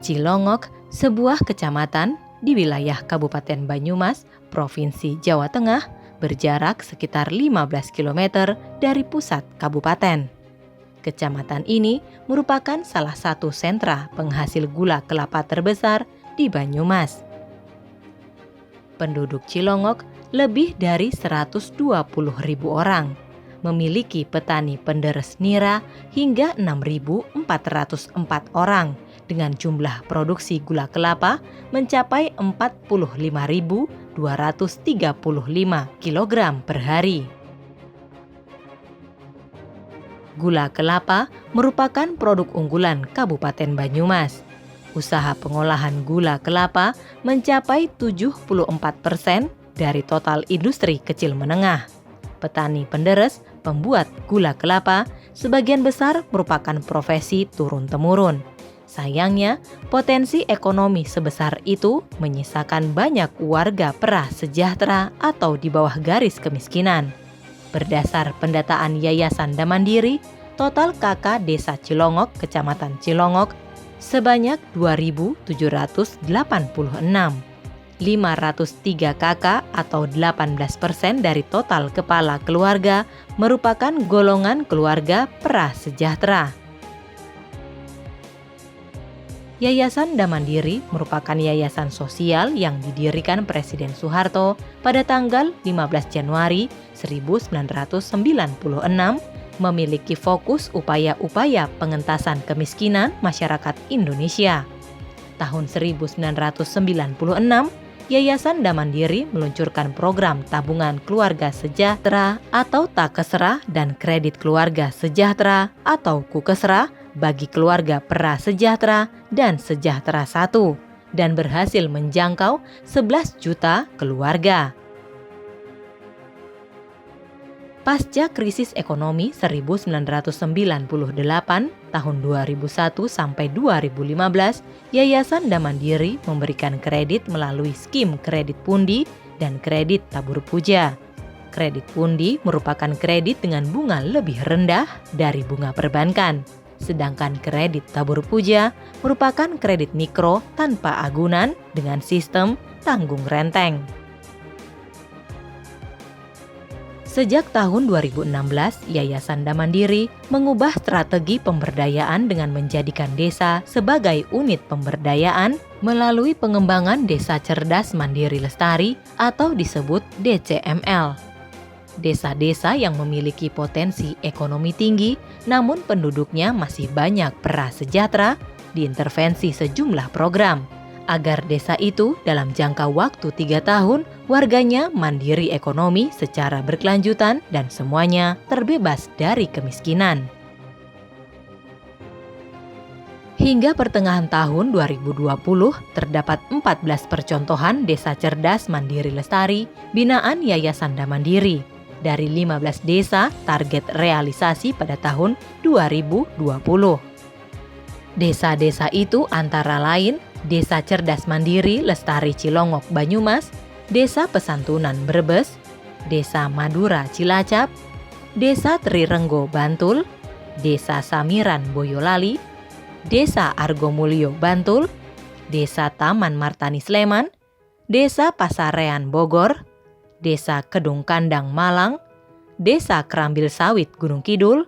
Cilongok, sebuah kecamatan di wilayah Kabupaten Banyumas, Provinsi Jawa Tengah, berjarak sekitar 15 km dari pusat kabupaten. Kecamatan ini merupakan salah satu sentra penghasil gula kelapa terbesar di Banyumas. Penduduk Cilongok lebih dari 120.000 orang, memiliki petani penderes nira hingga 6.404 orang, dengan jumlah produksi gula kelapa mencapai 45.235 kg per hari. Gula kelapa merupakan produk unggulan Kabupaten Banyumas. Usaha pengolahan gula kelapa mencapai 74% dari total industri kecil menengah. Petani penderes, pembuat gula kelapa, sebagian besar merupakan profesi turun-temurun. Sayangnya, potensi ekonomi sebesar itu menyisakan banyak warga prasejahtera atau di bawah garis kemiskinan. Berdasar pendataan Yayasan Damandiri, total KK Desa Cilongok, Kecamatan Cilongok, sebanyak 2.786. 503 KK atau 18% dari total kepala keluarga merupakan golongan keluarga prasejahtera. Yayasan Damandiri merupakan yayasan sosial yang didirikan Presiden Soeharto pada tanggal 15 Januari 1996, memiliki fokus upaya-upaya pengentasan kemiskinan masyarakat Indonesia. Tahun 1996, Yayasan Damandiri meluncurkan program tabungan keluarga sejahtera atau Takesra dan kredit keluarga sejahtera atau Kukesra bagi keluarga prasejahtera dan Sejahtera 1 dan berhasil menjangkau 11 juta keluarga. Pasca krisis ekonomi 1998 tahun 2001 sampai 2015, Yayasan Damandiri memberikan kredit melalui skim kredit pundi dan kredit tabur puja. Kredit pundi merupakan kredit dengan bunga lebih rendah dari bunga perbankan. Sedangkan kredit tabur puja merupakan kredit mikro tanpa agunan dengan sistem tanggung renteng. Sejak tahun 2016, Yayasan Damandiri mengubah strategi pemberdayaan dengan menjadikan desa sebagai unit pemberdayaan melalui pengembangan Desa Cerdas Mandiri Lestari atau disebut DCML. Desa-desa yang memiliki potensi ekonomi tinggi namun penduduknya masih banyak prasejahtera diintervensi sejumlah program agar desa itu dalam jangka waktu 3 tahun warganya mandiri ekonomi secara berkelanjutan dan semuanya terbebas dari kemiskinan. Hingga pertengahan tahun 2020 terdapat 14 percontohan Desa Cerdas Mandiri Lestari binaan Yayasan Damandiri. Dari 15 desa target realisasi pada tahun 2020. Desa-desa itu antara lain Desa Cerdas Mandiri Lestari Cilongok Banyumas, Desa Pesantunan Brebes, Desa Madura Cilacap, Desa Trirenggo Bantul, Desa Samiran Boyolali, Desa Argomulyo Bantul, Desa Taman Martani Sleman, Desa Pasarean Bogor, Desa Kedung Kandang Malang, Desa Kerambil Sawit Gunung Kidul,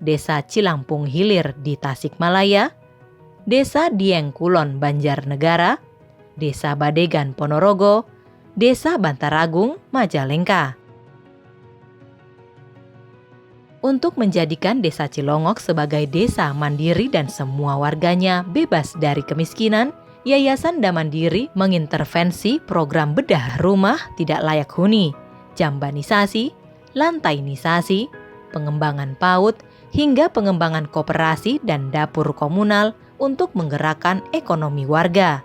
Desa Cilampung Hilir di Tasikmalaya, Desa Dieng Kulon Banjarnegara, Desa Badegan Ponorogo, Desa Bantaragung Majalengka. Untuk menjadikan Desa Cilongok sebagai desa mandiri dan semua warganya bebas dari kemiskinan, Yayasan Damandiri mengintervensi program bedah rumah tidak layak huni, jambanisasi, lantainisasi, pengembangan PAUD, hingga pengembangan koperasi dan dapur komunal untuk menggerakkan ekonomi warga.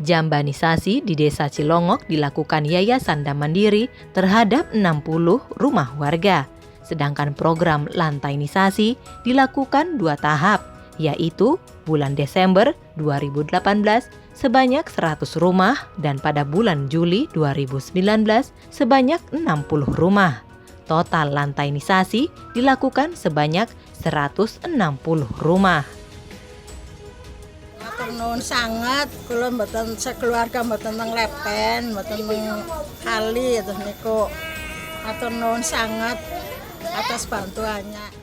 Jambanisasi di Desa Cilongok dilakukan Yayasan Damandiri terhadap 60 rumah warga, sedangkan program lantainisasi dilakukan 2 tahap, yaitu bulan Desember 2018 sebanyak 100 rumah dan pada bulan Juli 2019 sebanyak 60 rumah. Total lantainisasi dilakukan sebanyak 160 rumah. nuwun sanget, kula mboten sekeluarga mboten teng Lepen, mboten teng Kali terus niku. Matur nuwun sanget atas bantuannya.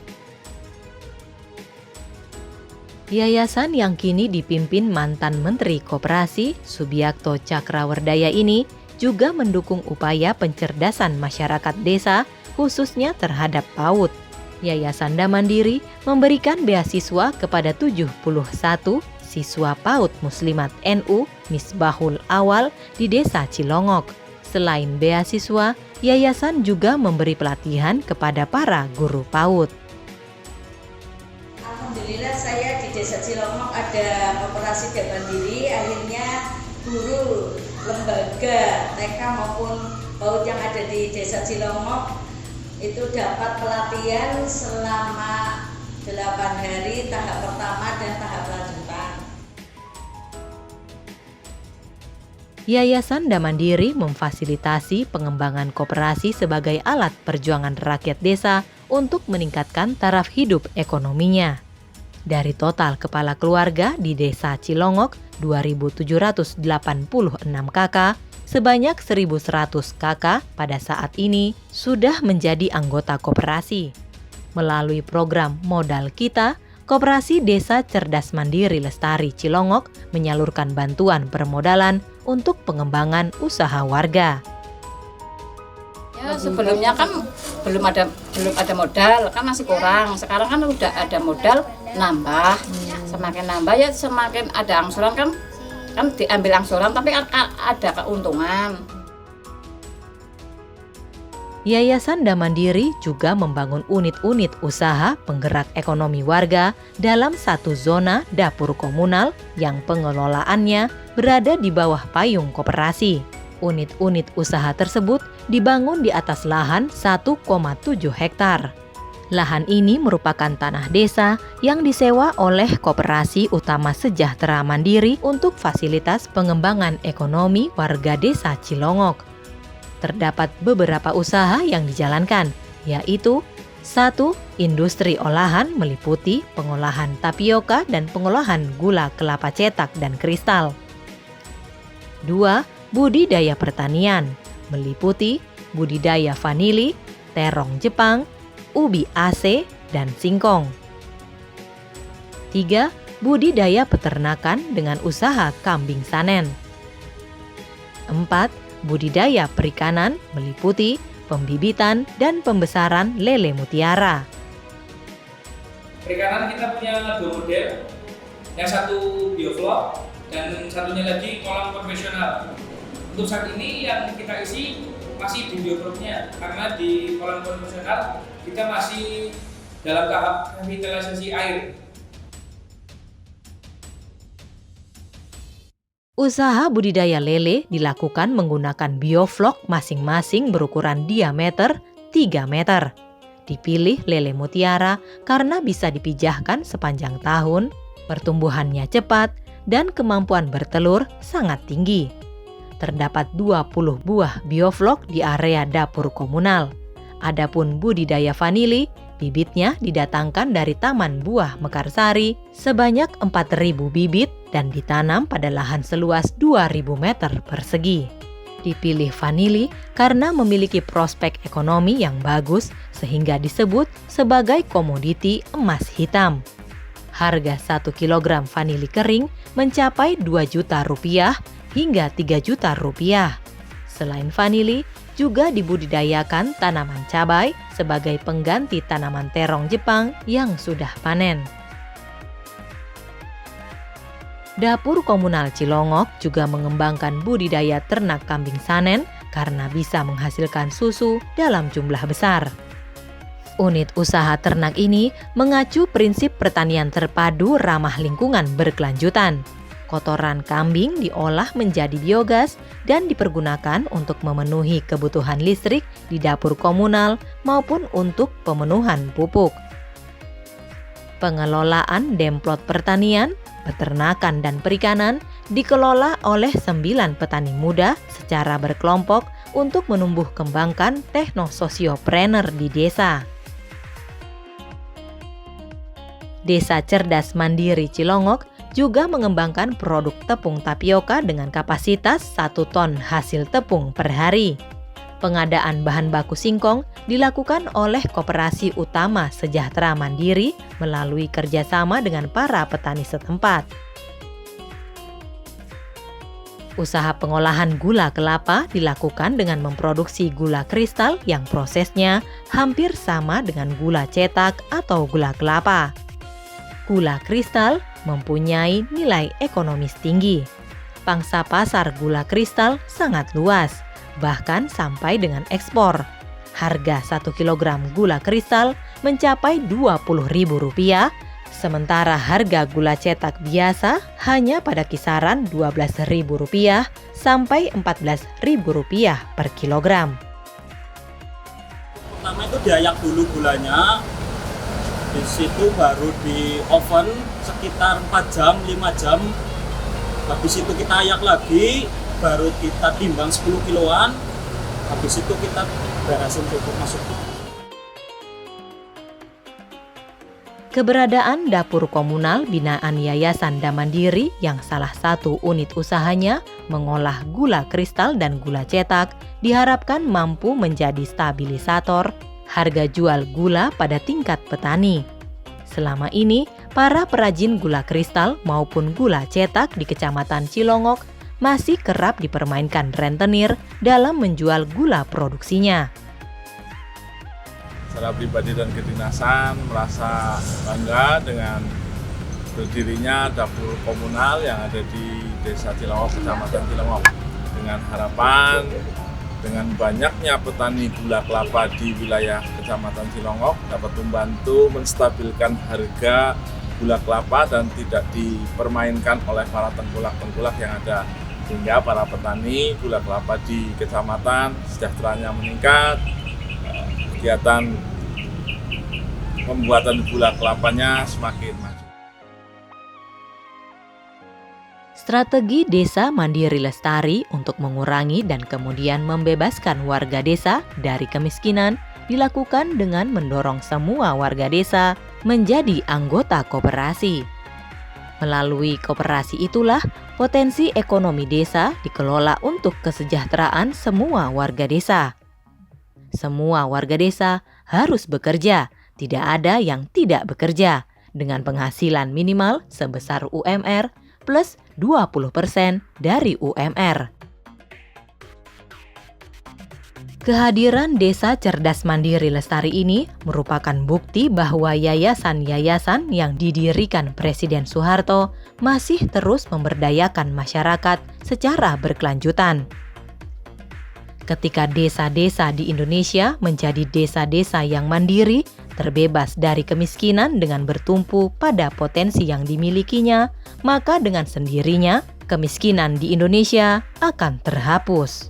Yayasan yang kini dipimpin mantan Menteri Koperasi Subiakto Cakrawardaya ini juga mendukung upaya pencerdasan masyarakat desa khususnya terhadap PAUD. Yayasan Mandiri memberikan beasiswa kepada 71 siswa PAUD Muslimat NU Misbahul Awal di Desa Cilongok. Selain beasiswa, yayasan juga memberi pelatihan kepada para guru PAUD. Alhamdulillah saya di Desa Cilongok ada koperasi Mandiri, akhirnya guru lembaga TK maupun PAUD yang ada di Desa Cilongok itu dapat pelatihan selama 8 hari tahap pertama dan tahap lanjutan. Yayasan Mandiri memfasilitasi pengembangan koperasi sebagai alat perjuangan rakyat desa untuk meningkatkan taraf hidup ekonominya. Dari total kepala keluarga di Desa Cilongok 2.786 KK, sebanyak 1.100 KK pada saat ini sudah menjadi anggota koperasi. Melalui program Modal Kita, Koperasi Desa Cerdas Mandiri Lestari Cilongok menyalurkan bantuan permodalan untuk pengembangan usaha warga. Ya, sebelumnya kan belum ada modal, kan masih kurang. Sekarang kan udah ada modal, nambah. Semakin nambah ya semakin ada angsuran kan diambil angsuran tapi ada keuntungan. Yayasan Mandiri juga membangun unit-unit usaha penggerak ekonomi warga dalam satu zona dapur komunal yang pengelolaannya berada di bawah payung koperasi. Unit-unit usaha tersebut dibangun di atas lahan 1,7 hektar. Lahan ini merupakan tanah desa yang disewa oleh Koperasi Utama Sejahtera Mandiri untuk fasilitas pengembangan ekonomi warga Desa Cilongok. Terdapat beberapa usaha yang dijalankan, yaitu 1. Industri olahan meliputi pengolahan tapioka dan pengolahan gula kelapa cetak dan kristal. 2. Budidaya pertanian meliputi budidaya vanili, terong Jepang, ubi AC, dan singkong. 3. Budidaya peternakan dengan usaha kambing sanen. 4. Budidaya perikanan meliputi pembibitan dan pembesaran lele mutiara. Perikanan kita punya 2 model, yang satu bioflok dan satunya lagi kolam konvensional. Untuk saat ini yang kita isi masih di biofloknya, karena di kolam konvensional kita masih dalam tahap revitalisasi air. Usaha budidaya lele dilakukan menggunakan bioflok masing-masing berukuran diameter 3 meter. Dipilih lele mutiara karena bisa dipijahkan sepanjang tahun, pertumbuhannya cepat, dan kemampuan bertelur sangat tinggi. Terdapat 20 buah bioflok di area dapur komunal. Adapun budidaya vanili, bibitnya didatangkan dari Taman Buah Mekarsari sebanyak 4.000 bibit dan ditanam pada lahan seluas 2.000 meter persegi. Dipilih vanili karena memiliki prospek ekonomi yang bagus sehingga disebut sebagai komoditi emas hitam. Harga 1 kilogram vanili kering mencapai 2 juta rupiah hingga 3 juta rupiah. Selain vanili, juga dibudidayakan tanaman cabai sebagai pengganti tanaman terong Jepang yang sudah panen. Dapur Komunal Cilongok juga mengembangkan budidaya ternak kambing sanen karena bisa menghasilkan susu dalam jumlah besar. Unit usaha ternak ini mengacu prinsip pertanian terpadu ramah lingkungan berkelanjutan. Kotoran kambing diolah menjadi biogas dan dipergunakan untuk memenuhi kebutuhan listrik di dapur komunal maupun untuk pemenuhan pupuk. Pengelolaan demplot pertanian, peternakan, dan perikanan dikelola oleh 9 petani muda secara berkelompok untuk menumbuh kembangkan teknososiopreneur di desa. Desa Cerdas Mandiri Cilongok juga mengembangkan produk tepung tapioka dengan kapasitas 1 ton hasil tepung per hari. Pengadaan bahan baku singkong dilakukan oleh Koperasi Utama Sejahtera Mandiri melalui kerjasama dengan para petani setempat. Usaha pengolahan gula kelapa dilakukan dengan memproduksi gula kristal yang prosesnya hampir sama dengan gula cetak atau gula kelapa. Gula kristal mempunyai nilai ekonomis tinggi. Pangsa pasar gula kristal sangat luas, bahkan sampai dengan ekspor. Harga 1 kilogram gula kristal mencapai Rp20.000, sementara harga gula cetak biasa hanya pada kisaran Rp12.000 sampai Rp14.000 per kilogram. Pertama itu diayak dulu gulanya, di situ baru di oven sekitar 4 jam, 5 jam. Habis itu kita ayak lagi, baru kita timbang 10 kiloan. Habis itu kita beresin cukup masuk. Keberadaan dapur komunal binaan Yayasan Damandiri yang salah satu unit usahanya mengolah gula kristal dan gula cetak diharapkan mampu menjadi stabilisator harga jual gula pada tingkat petani. Selama ini, para perajin gula kristal maupun gula cetak di Kecamatan Cilongok masih kerap dipermainkan rentenir dalam menjual gula produksinya. Secara pribadi dan kedinasan merasa bangga dengan berdirinya dapur komunal yang ada di Desa Cilongok, Kecamatan Cilongok. Dengan harapan dengan banyaknya petani gula kelapa di wilayah Kecamatan Cilongok dapat membantu menstabilkan harga gula kelapa dan tidak dipermainkan oleh para tengkulak-tengkulak yang ada. Sehingga para petani gula kelapa di kecamatan sejahteranya meningkat, kegiatan pembuatan gula kelapanya semakin maju. Strategi Desa Mandiri Lestari untuk mengurangi dan kemudian membebaskan warga desa dari kemiskinan dilakukan dengan mendorong semua warga desa menjadi anggota koperasi. Melalui koperasi itulah potensi ekonomi desa dikelola untuk kesejahteraan semua warga desa. Semua warga desa harus bekerja, tidak ada yang tidak bekerja, dengan penghasilan minimal sebesar UMR plus 20% dari UMR. Kehadiran Desa Cerdas Mandiri Lestari ini merupakan bukti bahwa yayasan-yayasan yang didirikan Presiden Soeharto masih terus memberdayakan masyarakat secara berkelanjutan. Ketika desa-desa di Indonesia menjadi desa-desa yang mandiri, terbebas dari kemiskinan dengan bertumpu pada potensi yang dimilikinya, maka dengan sendirinya kemiskinan di Indonesia akan terhapus.